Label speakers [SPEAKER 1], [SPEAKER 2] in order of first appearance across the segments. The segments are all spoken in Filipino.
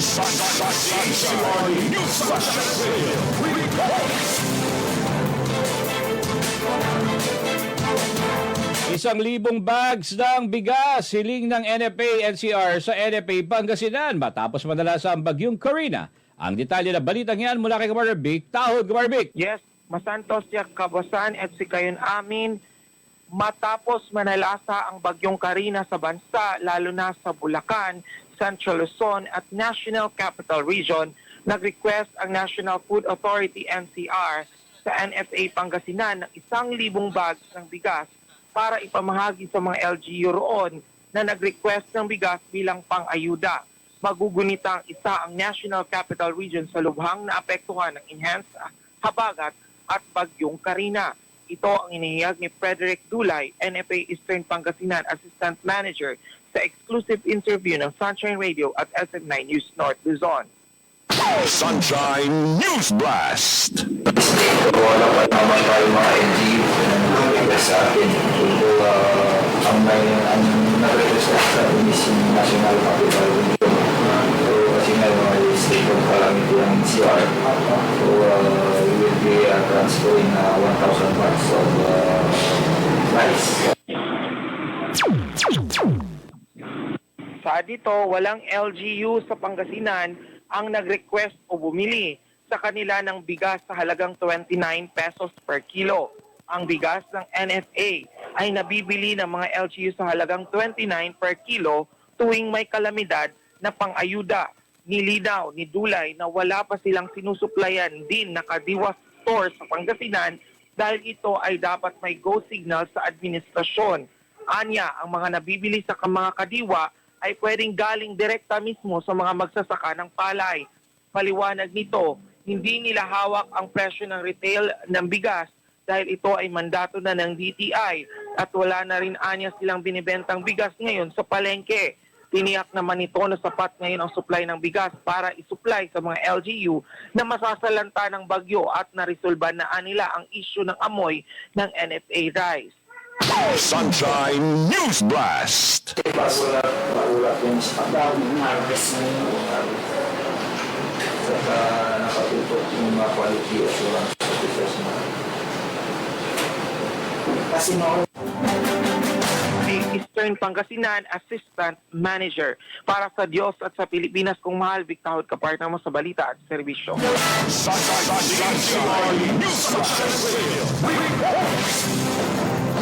[SPEAKER 1] Isang libong bags ng bigas hiling ng NFA-NCR sa NFA Pangasinan matapos madala ang bagyong Karina. Ang detalye na balitang yan mula kay Commander Vic Tahod. Commander Vic.
[SPEAKER 2] Yes, masantos yak kabasan at sikayon amin matapos manalasa ang bagyong Karina sa bansa, lalo na sa Bulacan, Central Luzon at National Capital Region, nag-request ang National Food Authority NCR sa NFA Pangasinan ng 1,000 bags ng bigas para ipamahagi sa mga LGU roon na nag-request ng bigas bilang pang-ayuda. Magugunitang isa ang National Capital Region sa lubhang na apektuhan ng enhanced habagat at bagyong Karina. Ito ang inihayag ni Frederick Dulay, NFA Eastern Pangasinan Assistant Manager, sa exclusive interview ng Sunshine Radio at SM9 News North Luzon.
[SPEAKER 3] Sunshine News Blast!
[SPEAKER 4] Wala pa naman tayo mga NGO na sa atin. Ang nag-request sa atin is yung National Capital Region. So, kasi nga mga state of calamity ang NCR. So, we will be transferring 1,000 bags of rice.
[SPEAKER 2] Sa dito, walang LGU sa Pangasinan ang nag-request o bumili sa kanila ng bigas sa halagang 29 pesos per kilo. Ang bigas ng NFA ay nabibili ng mga LGU sa halagang 29 per kilo tuwing may kalamidad na pang-ayuda. Nilinaw ni Dulay na wala pa silang sinusuplayan din na Kadiwa store sa Pangasinan dahil ito ay dapat may go signal sa administrasyon. Anya, ang mga nabibili sa mga Kadiwa ay pwedeng galing direkta mismo sa mga magsasaka ng palay. Paliwanag nito, hindi nila hawak ang presyo ng retail ng bigas dahil ito ay mandato na ng DTI at wala na rin anya silang binibentang bigas ngayon sa palengke. Tiniyak naman ito na sapat ngayon ang supply ng bigas para isupply sa mga LGU na masasalanta ng bagyo at naresolban na nila ang issue ng amoy ng NFA rice.
[SPEAKER 3] Sunshine News Blast!
[SPEAKER 4] Magulat yung sa harvest na yun. Saka nakatutok yung mga quality assurance officers na. Kasi noon,
[SPEAKER 2] Eastern Pangasinan Assistant Manager. Para sa Diyos at sa Pilipinas kung mahal, Vic Tahod, kapartner mo sa balita at serbisyo.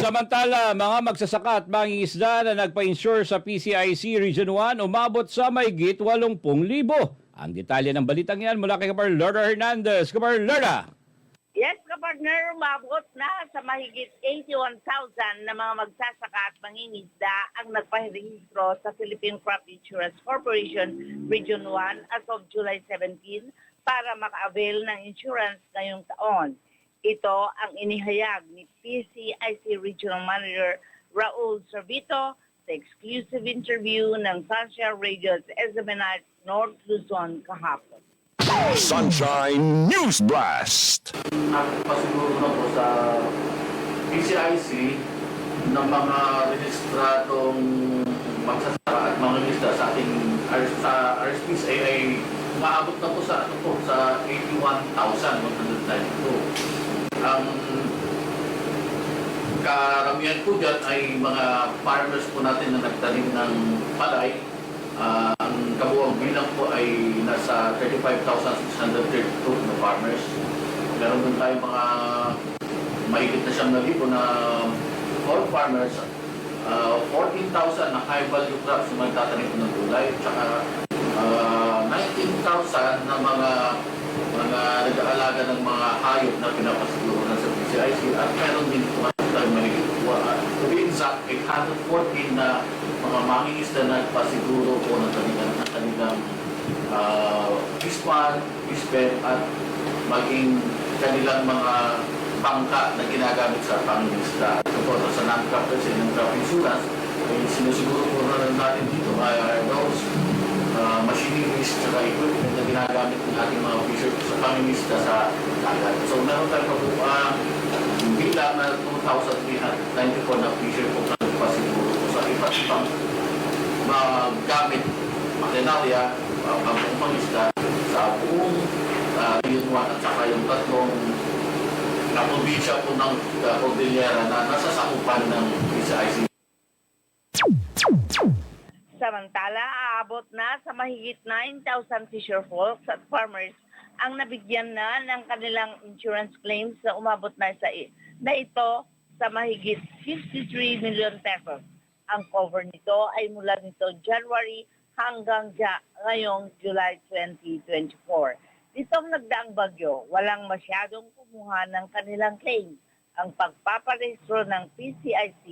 [SPEAKER 1] Samantala, mga magsasaka at mangingisda na nagpa-insure sa PCIC Region 1 umabot sa mahigit 80,000. Ang detalye ng balitang yan mula kay Kapar Lorna Hernandez. Kapar Lorna!
[SPEAKER 5] Yes, kapartner, umabot na sa mahigit 81,000 na mga magsasaka at mangingisda ang nagpahirehistro sa Philippine Crop Insurance Corporation Region 1 as of July 17 para maka-avail ng insurance ngayong taon. Ito ang inihayag ni PCIC Regional Manager Raul Servito sa exclusive interview ng Sunshine Radio sa SM9 North Luzon kahapon.
[SPEAKER 3] Sunshine News Blast!
[SPEAKER 6] Pasiguro na po sa PCIC ng mga rehistradong magsasaka at mga lista sa ating RSPCA ay maabot na po sa, sa 81,192. Ang karamihan po dyan ay mga farmers po natin na nagtanim ng palay. Ang kabuang bilang po ay nasa 35,632 na farmers. Meron din tayong mga mahigit na 1,000 na all farmers. 14,000 na high value crops na magtatanim po ng gulay. Tsaka 19,000 na mga nag-aalaga ng mga hayop na pinapasiguro na sa PCIC. At meron din po tayong mahigit to be exact, 814 na mga mangingisda na nagpasiguro po ng kanilang pispan, pispen at maging kanilang mga bangka na ginagamit sa pangingisda. Ito sa non-crop kasi ng crop insurance, ay sinusiguro po na natin dito ay those machineries at equipment na ginagamit ng ating mga fisher sa pangingisda sa dagat. So meron tayo po bilang na 2,394 na fisher po na nagpasiguro po sa iba't ibang gamit, makinarya, buong Region 1 at saka yung tatlong probinsya po ng Cordillera na nasasakupan ng PCIC.
[SPEAKER 5] Samantala, aabot na sa mahigit 9,000 fisher folks at farmers ang nabigyan na ng kanilang insurance claims na umabot na ito sa mahigit 53 million pesos. Ang cover nito ay mula nito January hanggang ngayong July 2024. Ditong nagdaang bagyo, walang masyadong kumuha ng kanilang claim. Ang pagpaparehistro ng PCIC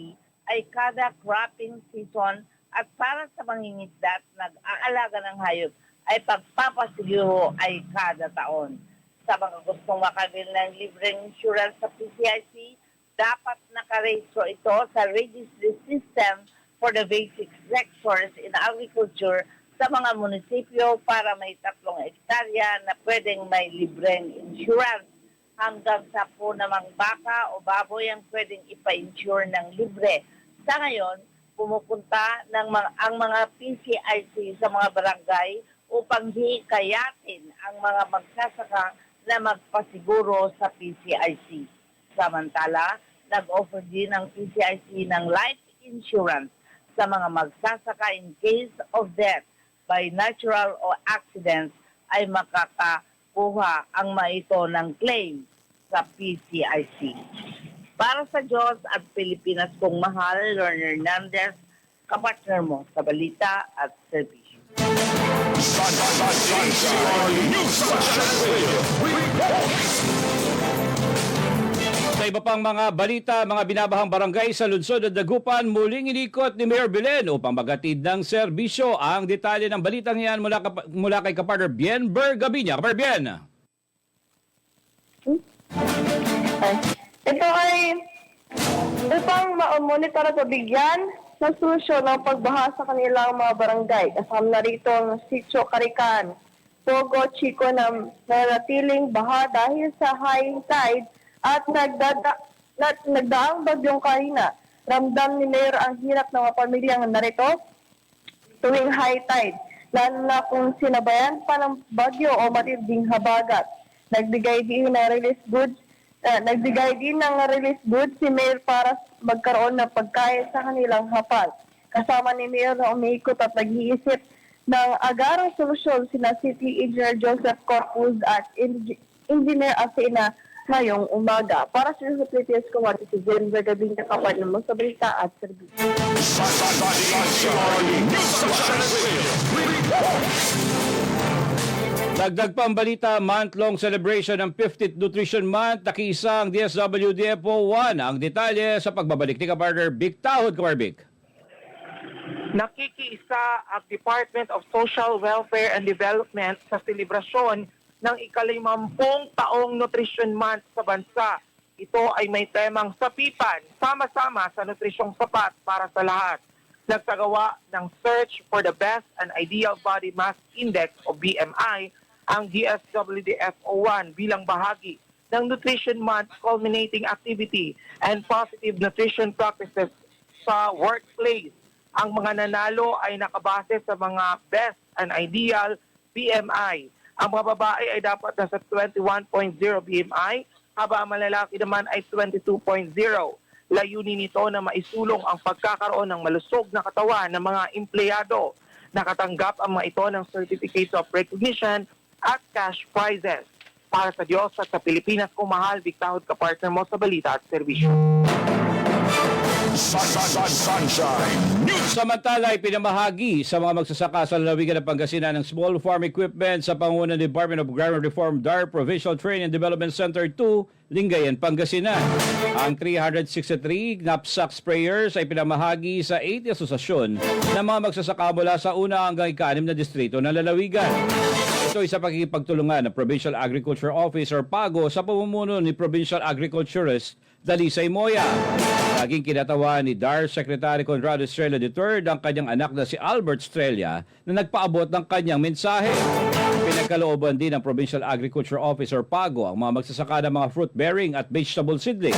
[SPEAKER 5] ay kada cropping season at para sa mangingisda at nag-aalaga ng hayop ay pagpapasiguro ay kada taon. Sa mga gustong makabil ng libreng insurance sa PCIC, dapat nakarehistro ito sa registry system for the basic sectors in agriculture sa mga munisipyo para may 3 hektarya na pwedeng may libreng insurance. Hanggang 10 namang baka o baboy ang pwedeng ipa-insure ng libre. Sa ngayon, pumupunta ang mga PCIC sa mga barangay upang hikayatin ang mga magsasaka na magpasiguro sa PCIC. Samantala, nag-offer din ang PCIC ng life insurance sa mga magsasaka in case of death by natural or accidents ay makakakuha ang maito ng claim sa PCIC. Para sa Diyos at Pilipinas kong mahal, Lorna Hernandez, kapartner mo sa balita at serbisyo.
[SPEAKER 1] Sa iba pang mga balita, mga binabahang barangay sa lungsod ng Dagupan, muling inikot ni Mayor Belen upang magatid ng serbisyo. Ang detalye ng balitang yan mula kay kapartner Bien Bergabiña. Kapartner Bien!
[SPEAKER 7] Ito ay upang ma-monitor at mabigyan ng solusyon ng pagbaha sa kanilang mga barangay. Kasama na rito ang Sitio Carican, Pogo, Chico na nanatiling baha dahil sa high tide at nagdaang bagyong Karina. Ramdam ni Mayor ang hirap ng mga pamilyang narito tuwing high tide, lalo na kung sinabayan pa ng bagyo o matinding habagat. Nagbigay din ng relief goods si Mayor para magkaroon ng pagkain sa kanilang hapal. Kasama ni Mayor na umiikot at nag-iisip ng agarang solusyon sina City Engineer Joseph Corpus at Engineer Asina ngayong umaga. Para sa PTS Kumati, si Jen Vergabing kapartner mo sa balita at serbisyo.
[SPEAKER 1] Dagdag pa ang balita, month-long celebration ng 50th Nutrition Month, nakiisa ang DSWD-FO1. Ang detalye sa pagbabalik ni kapartner Vic Tahod, Kapartner Vic.
[SPEAKER 2] Nakikiisa ang Department of Social Welfare and Development sa selebrasyon ng ika-50 taong Nutrition Month sa bansa. Ito ay may temang sapipan, sama-sama sa nutrisyong sapat para sa lahat. Nagsagawa ng Search for the Best and Ideal Body Mass Index o BMI ang DSWD-FO1 bilang bahagi ng Nutrition Month culminating activity and positive nutrition practices sa workplace. Ang mga nanalo ay nakabase sa mga best and ideal BMI. Ang mga babae ay dapat nasa 21.0 BMI, habang ang malalaki naman ay 22.0. Layunin nito na maisulong ang pagkakaroon ng malusog na katawan ng mga empleyado. Nakatanggap ang mga ito ng Certificates of Recognition at cash prizes. Para sa Diyos at sa Pilipinas kung mahal, Vic Tahod, kapartner mo sa balita at serbisyo.
[SPEAKER 3] Sunshine News.
[SPEAKER 1] Samantala, ipinamahagi sa mga magsasaka sa lalawigan ng Pangasinan ng small farm equipment sa pangunan ng Department of Agrarian Reform DAR Provincial Training and Development Center 2, Lingayen, Pangasinan. Ang 363 knapsack sprayers ay pinamahagi sa 80 asosasyon ng mga magsasaka mula sa una hanggang ika-6 na distrito ng lalawigan. Ito ay sa pakikipagtulungan ng Provincial Agriculture Office or PAGO sa pamumuno ni Provincial Agriculturist Dalisay Moya. Laging kinatawa ni DAR Secretary Conrado Estrella III ang kanyang anak na si Albert Estrella na nagpaabot ng kanyang mensahe. Pinagkalooban din ng Provincial Agriculture Office or PAGO ang mga magsasaka ng mga fruit-bearing at vegetable seedling.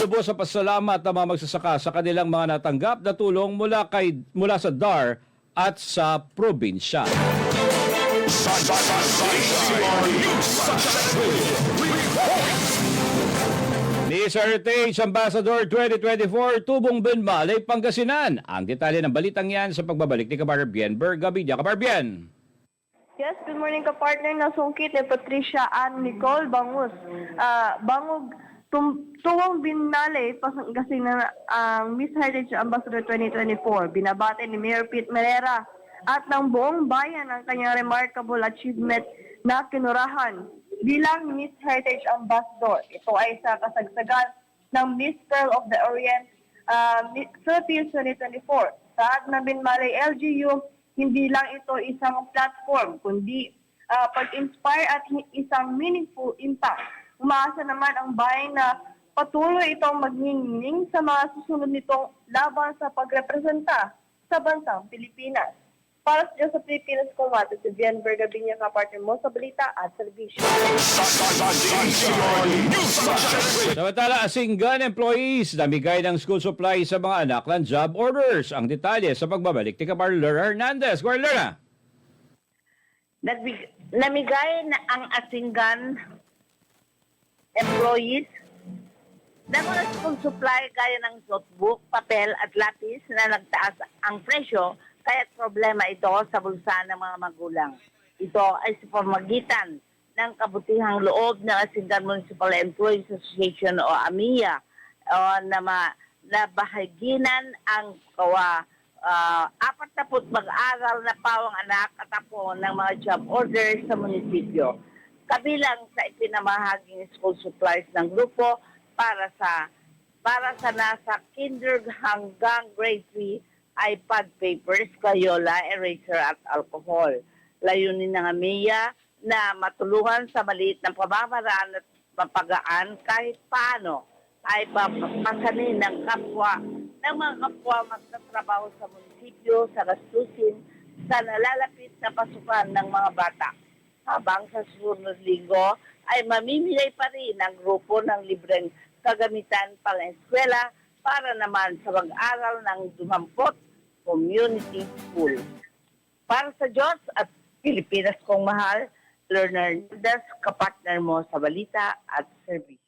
[SPEAKER 1] Lubos sa pasalamat ng mga magsasaka sa kanilang mga natanggap na tulong mula sa DAR at sa probinsya. Heritage Ambassador 2024, Tubong Benmalay, Pangasinan. Ang detalye ng balitang yan sa pagbabalik ni Kabarbian Bergabilla. Kabarbian!
[SPEAKER 7] Yes, good morning ka-partner. Nasungkit ni Patricia Ann Nicole Bangus. Bangog Tuwang Binale, Pangasinan ang Miss Heritage Ambassador 2024. Binabate ni Mayor Pete Merera at ng buong bayan ang kanyang remarkable achievement na kinurahan bilang Miss Heritage Ambassador. Ito ay sa kasagsagan ng Miss Pearl of the Orient Philippines 2024. Sa Agna Binmalay LGU, hindi lang ito isang platform, kundi pag-inspire at isang meaningful impact. Umaasa naman ang bayan na patuloy itong magniningning sa mga susunod nitong laban sa pagrepresenta sa bansang Pilipinas. Para sa Pilipinas Kumata, si Vian Bergabilla, kapartner mo sa balita at servisyo.
[SPEAKER 1] Samantala, Asinggan employees namigay ng school supplies sa mga anak ng job orders. Ang detalye sa pagbabalik ni Kaparler Hernandez. Kaparler!
[SPEAKER 5] Namigay na ang Asinggan employees ng mga school supply gaya ng notebook, papel at lapis na nagtaas ang presyo, kaya't problema ito sa bulsa ng mga magulang. Ito ay sa pamagitan ng kabutihang loob ng Asinggan Municipal Employees Association o AMIA na bahaginan ang 40 mag-aral na pawang anak at apo ng mga job orders sa munisipyo. Kabilang sa ipinamahaging school supplies ng grupo para sa nasa kinder hanggang grade 3 iPad papers, kayola, eraser at alcohol. Layunin ng AMIA na matulungan sa maliit ng pamamaraan at mapagaan kahit paano ay papasanin ng mga kapwa magtatrabaho sa munisipyo sa gastusin sa nalalapit na pasukan ng mga bata. Habang sa susunod linggo ay mamimigay pa rin ang grupo ng libreng kagamitan pang-eskwela para naman sa mag-aral ng Dumampot Community School. Para sa Diyos at Pilipinas kong mahal, Learner Hernandez, kapartner mo sa balita at service.